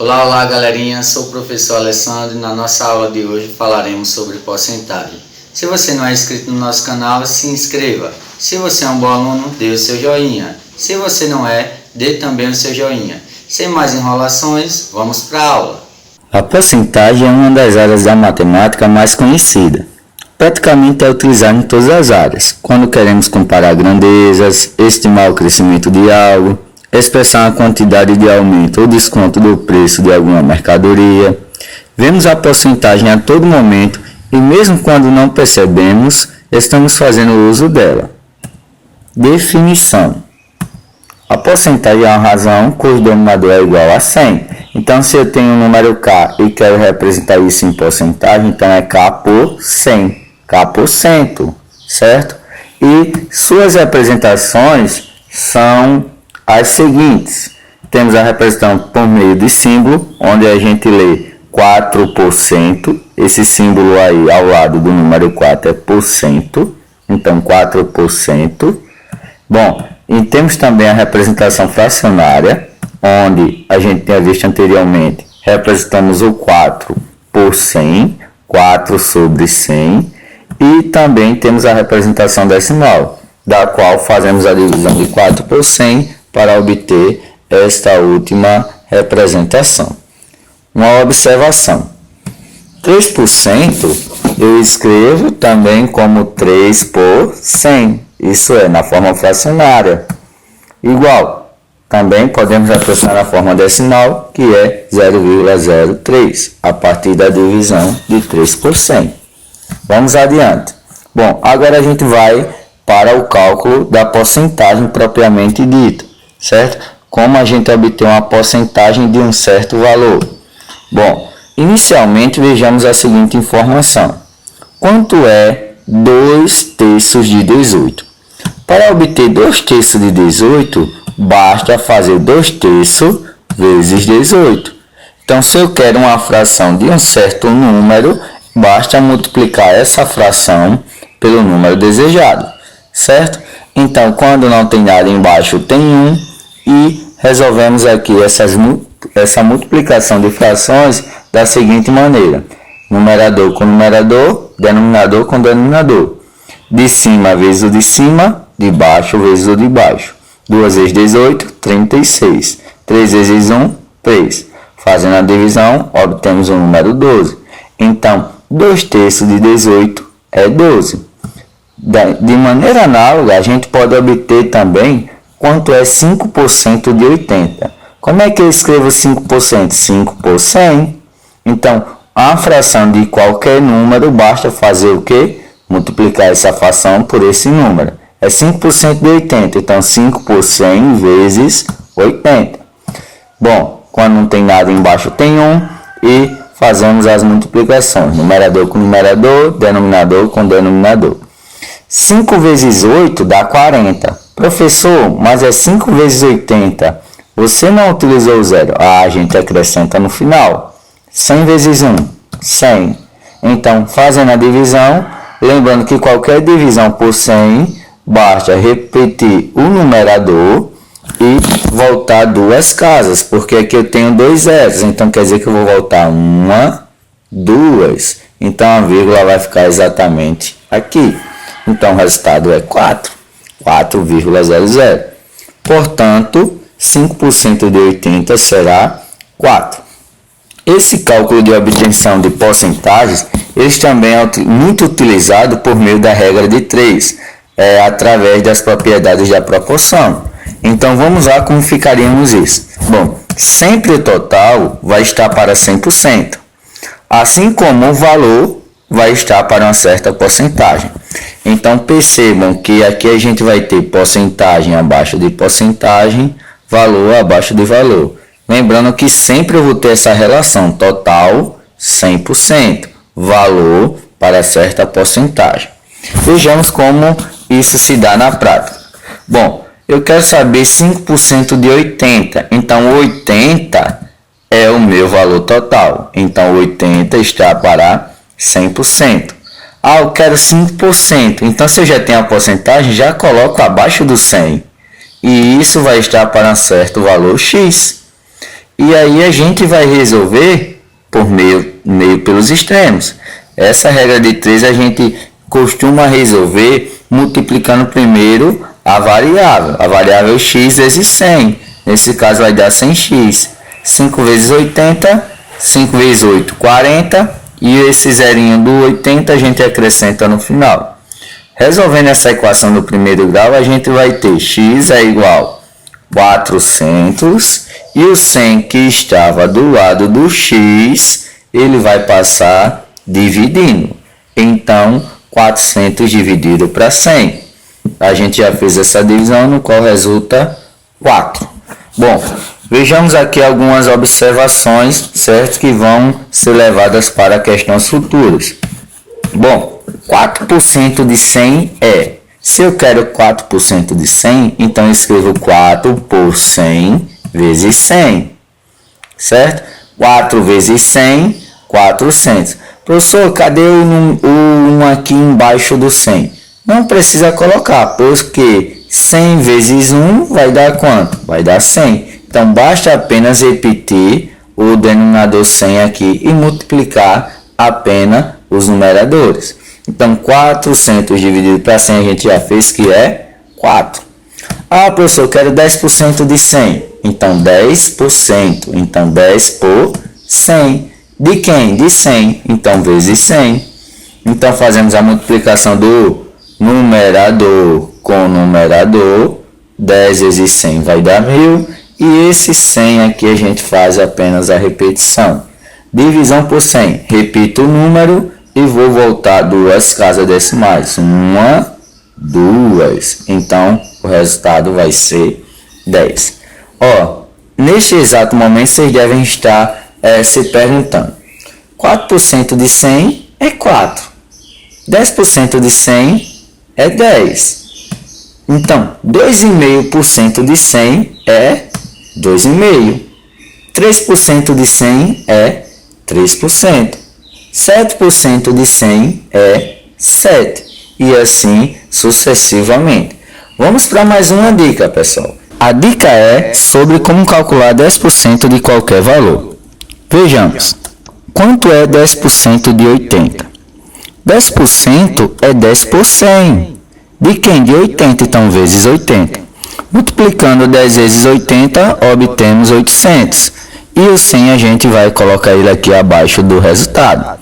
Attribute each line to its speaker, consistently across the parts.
Speaker 1: Olá, olá galerinha, sou o professor Alessandro e na nossa aula de hoje falaremos sobre porcentagem. Se você não é inscrito no nosso canal, se inscreva. Se você é um bom aluno, dê o seu joinha. Se você não é, dê também o seu joinha. Sem mais enrolações, vamos para a aula.
Speaker 2: A porcentagem é uma das áreas da matemática mais conhecida. Praticamente é utilizada em todas as áreas, quando queremos comparar grandezas, estimar o crescimento de algo, expressar a quantidade de aumento ou desconto do preço de alguma mercadoria. Vemos a porcentagem a todo momento e mesmo quando não percebemos, estamos fazendo uso dela. Definição. A porcentagem é uma razão cujo denominador é igual a 100. Então, se eu tenho o número K e quero representar isso em porcentagem, então é K por 100, K por cento, certo? E suas representações são as seguintes. Temos a representação por meio de símbolo, onde a gente lê 4%. Esse símbolo aí ao lado do número 4 é por cento, então 4%. Bom, e temos também a representação fracionária, onde a gente tinha visto anteriormente, representamos o 4 por 100, 4 sobre 100, e também temos a representação decimal, da qual fazemos a divisão de 4 por 100 para obter esta última representação. Uma observação: 3% eu escrevo também como 3 por 100, isso é, na forma fracionária. Igual, também podemos representar na forma decimal, que é 0,03, a partir da divisão de 3 por 100. Vamos adiante. Bom, agora a gente vai para o cálculo da porcentagem propriamente dita, certo? Como a gente obter uma porcentagem de um certo valor? Bom, inicialmente vejamos a seguinte informação. Quanto é 2/3 de 18? Para obter 2/3 de 18, basta fazer 2/3 vezes 18. Então, se eu quero uma fração de um certo número, basta multiplicar essa fração pelo número desejado, certo? Então, quando não tem nada embaixo, tem 1 e resolvemos aqui essa multiplicação de frações da seguinte maneira: numerador com numerador, denominador com denominador. De cima vezes o de cima, de baixo vezes o de baixo. 2 vezes 18, 36. 3 vezes 1, 3. Fazendo a divisão, obtemos o número 12. Então, 2/3 de 18 é 12. De maneira análoga, a gente pode obter também quanto é 5% de 80. Como é que eu escrevo 5%? 5 por 100. Então, a fração de qualquer número, basta fazer o quê? Multiplicar essa fração por esse número. É 5% de 80, então 5 por 100 vezes 80. Bom, quando não tem nada embaixo tem 1 e fazemos as multiplicações. Numerador com numerador, denominador com denominador. 5 vezes 8 dá 40. Professor, mas é 5 vezes 80. Você não utilizou o zero. A gente acrescenta no final. 100 vezes 1, 100. Então, fazendo a divisão, lembrando que qualquer divisão por 100, basta repetir o numerador e voltar 2 casas, porque aqui eu tenho 2 zeros, então quer dizer que eu vou voltar 1, 2. Então, a vírgula vai ficar exatamente aqui. Então, o resultado é 4, 4,00. Portanto, 5% de 80 será 4. Esse cálculo de obtenção de porcentagens, ele também é muito utilizado por meio da regra de 3, através das propriedades da proporção. Então, vamos lá como ficaríamos isso. Bom, sempre o total vai estar para 100%, assim como o valor vai estar para uma certa porcentagem. Então, percebam que aqui a gente vai ter porcentagem abaixo de porcentagem, valor abaixo de valor. Lembrando que sempre eu vou ter essa relação total 100%, valor para certa porcentagem. Vejamos como isso se dá na prática. Bom, eu quero saber 5% de 80, então 80 é o meu valor total. Então 80 está para 100%. Ah, eu quero 5%, então se eu já tenho a porcentagem, já coloco abaixo do 100. E isso vai estar para um certo valor X. E aí a gente vai resolver por meio pelos extremos. Essa regra de 3 a gente costuma resolver multiplicando primeiro a variável x vezes 100. Nesse caso vai dar 100x. 5 vezes 80, 5 vezes 8, 40. E esse zerinho do 80 a gente acrescenta no final. Resolvendo essa equação do primeiro grau, a gente vai ter x é igual a 400 e o 100 que estava do lado do x, ele vai passar dividindo. Então, 400 dividido para 100. A gente já fez essa divisão, no qual resulta 4. Bom, vejamos aqui algumas observações, certo, que vão ser levadas para questões futuras. Bom, 4% de 100 é, se eu quero 4% de 100, então eu escrevo 4 por 100 vezes 100, certo? 4 vezes 100, 400. Professor, cadê o 1 aqui embaixo do 100? Não precisa colocar, porque 100 vezes 1 vai dar quanto? Vai dar 100. Então, basta apenas repetir o denominador 100 aqui e multiplicar apenas os numeradores. Então, 400 dividido para 100 a gente já fez, que é 4. Ah, professor, eu quero 10% de 100. Então, 10%. Então, 10 por 100. De quem? De 100. Então, vezes 100. Então, fazemos a multiplicação do numerador com numerador. 10 vezes 100 vai dar 1000. E esse 100 aqui a gente faz apenas a repetição. Divisão por 100. Repito o número e vou voltar 2 casas decimais. 1, 2. Então, o resultado vai ser 10. Ó, neste exato momento, vocês devem estar se perguntando. 4% de 100 é 4. 10% de 100 é 10. Então, 2,5% de 100 é 2,5%. 3% de 100 é 3%. 7% de 100 é 7. E assim sucessivamente. Vamos para mais uma dica, pessoal. A dica é sobre como calcular 10% de qualquer valor. Vejamos. Quanto é 10% de 80? 10% é 10 por 100. De quem? De 80, então, vezes 80. Multiplicando 10 vezes 80, obtemos 800. E o 100 a gente vai colocar ele aqui abaixo do resultado.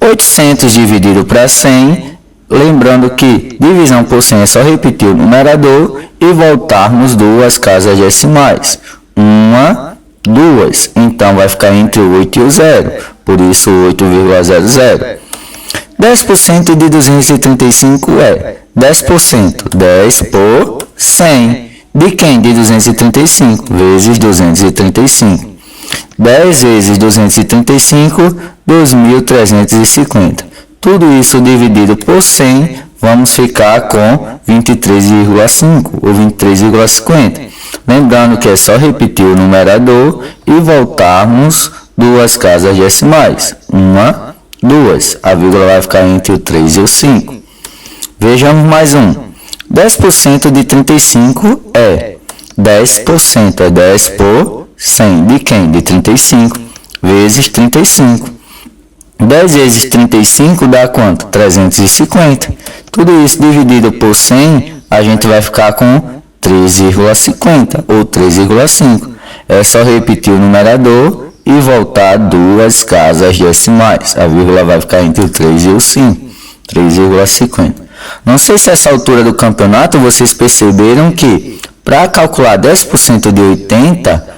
Speaker 2: 800 dividido para 100, lembrando que divisão por 100 é só repetir o numerador e voltarmos 2 casas decimais. 1, 2. Então, vai ficar entre o 8 e o 0. Por isso, 8,00. 10% de 235 é 10%. 10 por 100. De quem? De 235 vezes 235. 10 vezes 235, 2.350. Tudo isso dividido por 100, vamos ficar com 23,5 ou 23,50. Lembrando que é só repetir o numerador e voltarmos 2 casas decimais. 1, 2. A vírgula vai ficar entre o 3 e o 5. Vejamos mais um. 10% de 35 é 10% é 10 por 100. De quem? De 35 vezes 35. 10 vezes 35 dá quanto? 350. Tudo isso dividido por 100, a gente vai ficar com 3,50 ou 3,5. É só repetir o numerador e voltar 2 casas decimais. A vírgula vai ficar entre o 3 e o 5. 3,50. Não sei se essa altura do campeonato vocês perceberam que para calcular 10% de 80,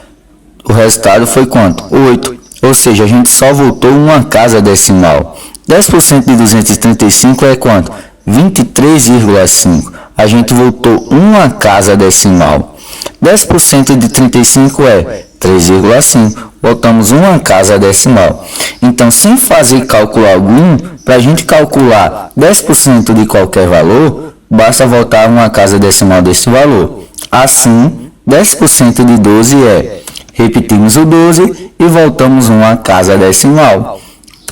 Speaker 2: o resultado foi quanto? 8. Ou seja, a gente só voltou uma casa decimal. 10% de 235 é quanto? 23,5. A gente voltou uma casa decimal. 10% de 35 é 3,5. Voltamos uma casa decimal. Então, sem fazer cálculo algum, para a gente calcular 10% de qualquer valor, basta voltar uma casa decimal desse valor. Assim, 10% de 12 é, repetimos o 12 e voltamos uma casa decimal,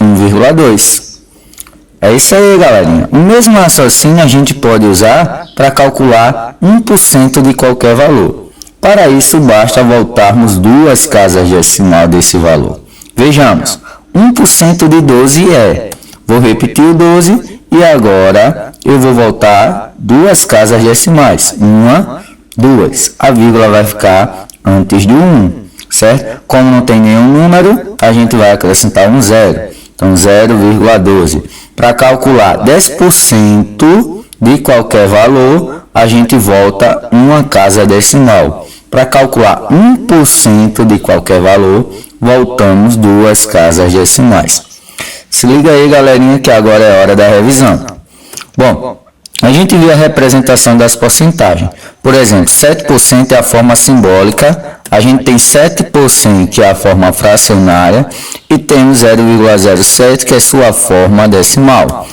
Speaker 2: 1,2. É isso aí, galerinha. O mesmo raciocínio a gente pode usar para calcular 1% de qualquer valor. Para isso, basta voltarmos 2 casas decimais desse valor. Vejamos, 1% de 12 é, vou repetir o 12 e agora eu vou voltar 2 casas decimais, 1, 2, a vírgula vai ficar antes do 1, certo? Como não tem nenhum número, a gente vai acrescentar um 0, então 0,12. Para calcular 10% de qualquer valor, a gente volta 1 casa decimal. Para calcular 1% de qualquer valor, voltamos 2 casas decimais. Se liga aí, galerinha, que agora é hora da revisão. Bom, a gente viu a representação das porcentagens. Por exemplo, 7% é a forma simbólica, a gente tem 7% que é a forma fracionária e temos 0,07 que é sua forma decimal.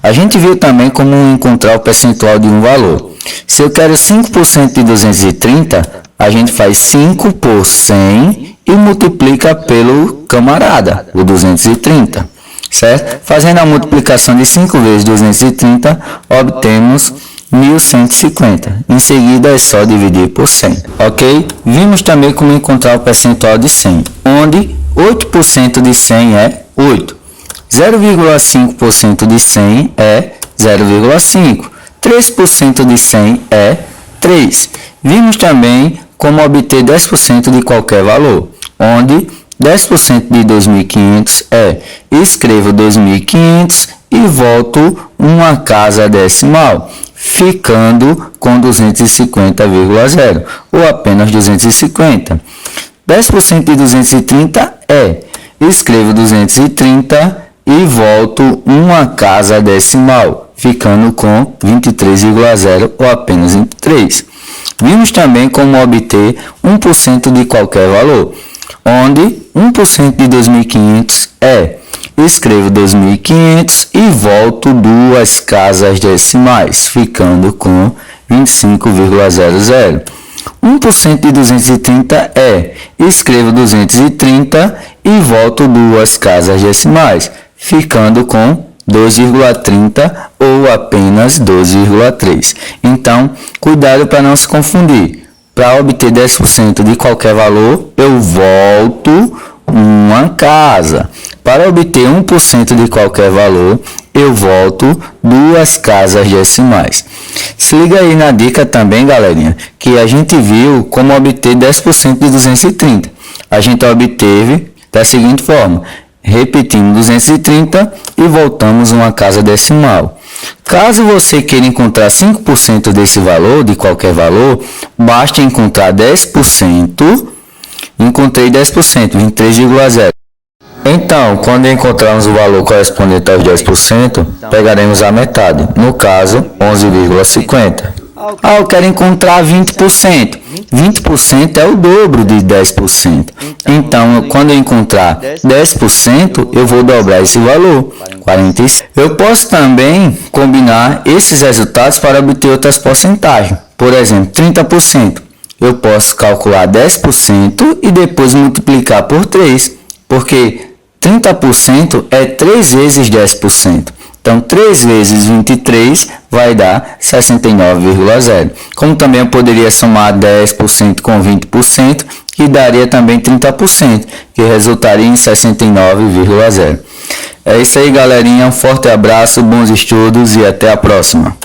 Speaker 2: A gente viu também como encontrar o percentual de um valor. Se eu quero 5% de 230, a gente faz 5 por 100 e multiplica pelo camarada, o 230, certo? Fazendo a multiplicação de 5 vezes 230, obtemos 1150. Em seguida é só dividir por 100, ok? Vimos também como encontrar o percentual de 100, onde 8% de 100 é 8, 0,5% de 100 é 0,5, 3% de 100 é 3. Vimos também como obter 10% de qualquer valor, onde 10% de 2.500 é, escrevo 2.500 e volto 1 casa decimal, ficando com 250,0 ou apenas 250. 10% de 230 é, escrevo 230 e volto 1 casa decimal, ficando com 23,0 ou apenas 23. Vimos também como obter 1% de qualquer valor, onde 1% de 2.500 é, escrevo 2.500 e volto 2 casas decimais, ficando com 25,00. 1% de 230 é, escrevo 230 e volto 2 casas decimais, ficando com 2,30 ou apenas 2,3. Então, cuidado para não se confundir. Para obter 10% de qualquer valor, eu volto 1 casa. Para obter 1% de qualquer valor, eu volto 2 casas decimais. Se liga aí na dica também, galerinha, que a gente viu como obter 10% de 230. A gente obteve da seguinte forma: repetindo 230 e voltamos 1 casa decimal. Caso você queira encontrar 5% desse valor, de qualquer valor, basta encontrar 10%. Encontrei 10%, 23,0. Então, quando encontrarmos o valor correspondente aos 10%, pegaremos a metade, no caso, 11,50. Ah, eu quero encontrar 20%. 20% é o dobro de 10%. Então, quando eu encontrar 10%, eu vou dobrar esse valor, 45. Eu posso também combinar esses resultados para obter outras porcentagens. Por exemplo, 30%. Eu posso calcular 10% e depois multiplicar por 3, porque 30% é 3 vezes 10%. Então, 3 vezes 23 vai dar 69,0. Como também eu poderia somar 10% com 20%, que daria também 30%, que resultaria em 69,0. É isso aí, galerinha. Um forte abraço, bons estudos e até a próxima.